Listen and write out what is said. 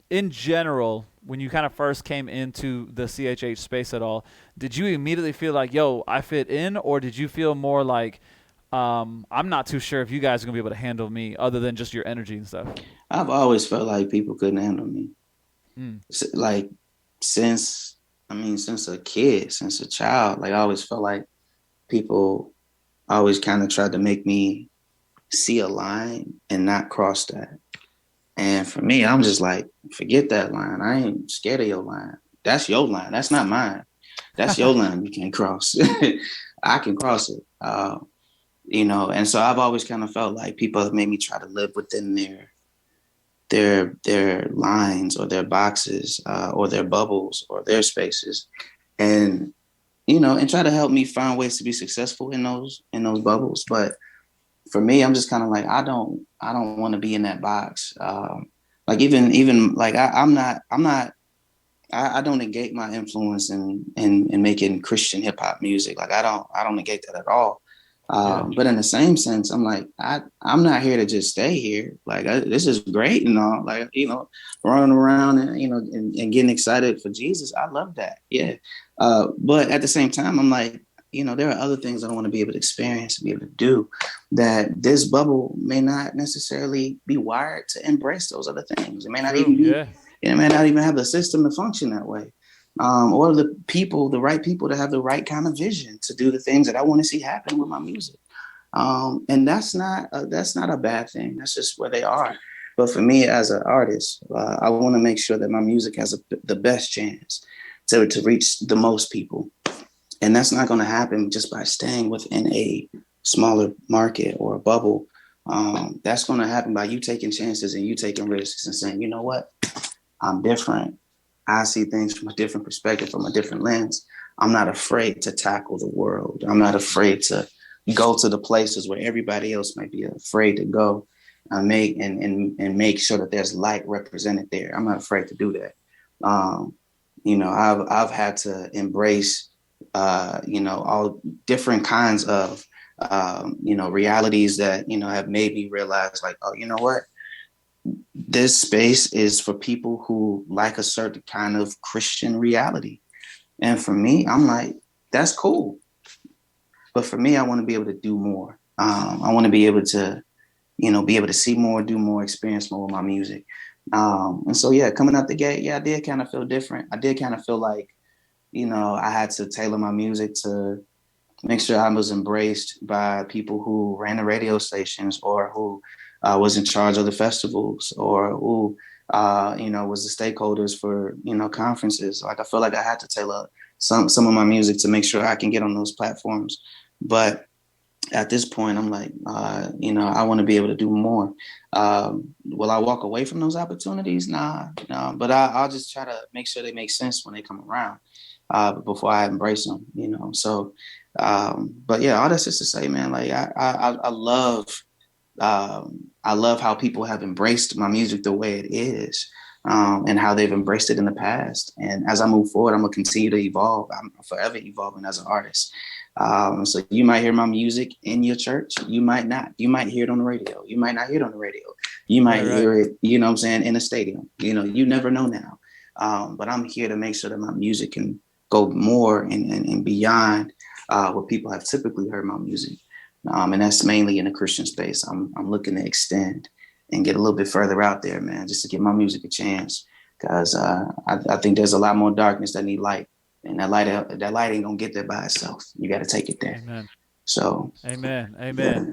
in general, when you kind of first came into the CHH space at all, did you immediately feel like, yo, I fit in, or did you feel more like, I'm not too sure if you guys are gonna be able to handle me, other than just your energy and stuff? I've always felt like people couldn't handle me. Mm. Like since since a kid, since a child, like I always felt like people always kind of tried to make me see a line and not cross that. And for me, I'm just like, forget that line. I ain't scared of your line. That's your line. That's not mine. That's your line. You can't cross. I can cross it. And so I've always kind of felt like people have made me try to live within their lines or their boxes or their bubbles or their spaces, and and try to help me find ways to be successful in those bubbles. But for me, I'm just kind of like I don't want to be in that box. Like even like I don't negate my influence in making Christian hip hop music. Like I don't negate that at all. Yeah. But in the same sense, I'm like I'm not here to just stay here. Like this is great and all. Like running around and and getting excited for Jesus. I love that. Yeah. But at the same time, I'm like there are other things I want to be able to experience and be able to do that this bubble may not necessarily be wired to embrace those other things. It may not True. even be Yeah. it may not even have the system to function that way. Or the right people to have the right kind of vision to do the things that I want to see happen with my music. And that's not a bad thing. That's just where they are. But for me as an artist, I want to make sure that my music has the best chance to reach the most people. And that's not going to happen just by staying within a smaller market or a bubble. That's going to happen by you taking chances and you taking risks and saying, you know what, I'm different. I see things from a different perspective, from a different lens. I'm not afraid to tackle the world. I'm not afraid to go to the places where everybody else might be afraid to go. Make sure that there's light represented there. I'm not afraid to do that. I've had to embrace all different kinds of realities that have made me realize like, oh, you know what, this space is for people who like a certain kind of Christian reality. And for me, I'm like, that's cool. But for me, I want to be able to do more. I want to be able to, be able to see more, do more, experience more with my music. And so, yeah, coming out the gate, yeah, I did kind of feel different. I did kind of feel like, I had to tailor my music to make sure I was embraced by people who ran the radio stations or who was in charge of the festivals or who, was the stakeholders for, conferences. Like I feel like I had to tailor some of my music to make sure I can get on those platforms. But at this point, I'm like, I want to be able to do more. Will I walk away from those opportunities? Nah, no. But I'll just try to make sure they make sense when they come around before I embrace them. So, but yeah, all that's just to say, man. Like I love how people have embraced my music the way it is. And how they've embraced it in the past. And as I move forward, I'm gonna continue to evolve. I'm forever evolving as an artist. So you might hear my music in your church. You might not. You might hear it on the radio. You might not hear it on the radio. You Right. might Right. hear it, what I'm saying, in a stadium. You never know now. But I'm here to make sure that my music can go more and beyond what people have typically heard my music. And that's mainly in the Christian space. I'm looking to extend and get a little bit further out there, man, just to give my music a chance. Because I think there's a lot more darkness that need light, and that light ain't gonna get there by itself. You got to take it there. Amen. So Amen. yeah, Amen.